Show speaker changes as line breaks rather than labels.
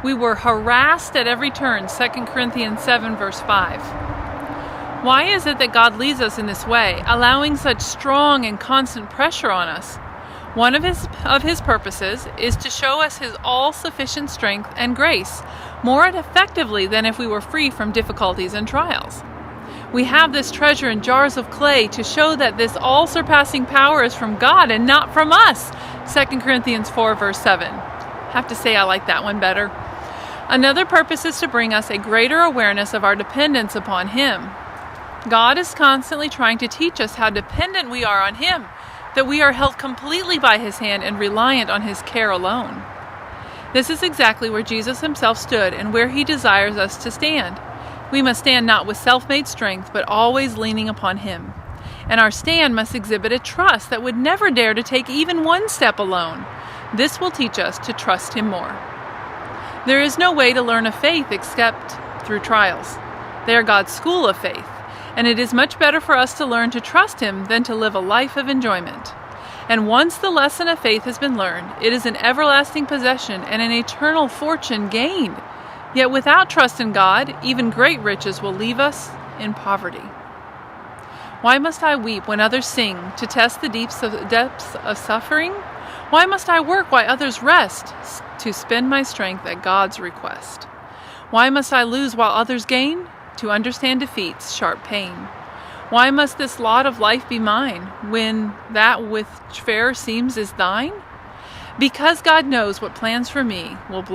We were harassed at every turn, 2 Corinthians 7 verse 5. Why is it that God leads us in this way, allowing such strong and constant pressure on us? One of his purposes is to show us his all-sufficient strength and grace more effectively than if we were free from difficulties and trials. We have this treasure in jars of clay to show that this all-surpassing power is from God and not from us, 2 Corinthians 4 verse 7. Have to say I like that one better. Another purpose is to bring us a greater awareness of our dependence upon him. God is constantly trying to teach us how dependent we are on him, that we are held completely by his hand and reliant on his care alone. This is exactly where Jesus himself stood and where he desires us to stand. We must stand not with self-made strength, but always leaning upon him. And our stand must exhibit a trust that would never dare to take even one step alone. This will teach us to trust him more. There is no way to learn of faith except through trials. They are God's school of faith, and it is much better for us to learn to trust him than to live a life of enjoyment. And once the lesson of faith has been learned, it is an everlasting possession and an eternal fortune gained. Yet without trust in God, even great riches will leave us in poverty. Why must I weep when others sing, to test the depths of suffering? Why must I work while others rest, to spend my strength at God's request? Why must I lose while others gain, to understand defeat's sharp pain? Why must this lot of life be mine, when that which fair seems is thine? Because God knows what plans for me will blossom.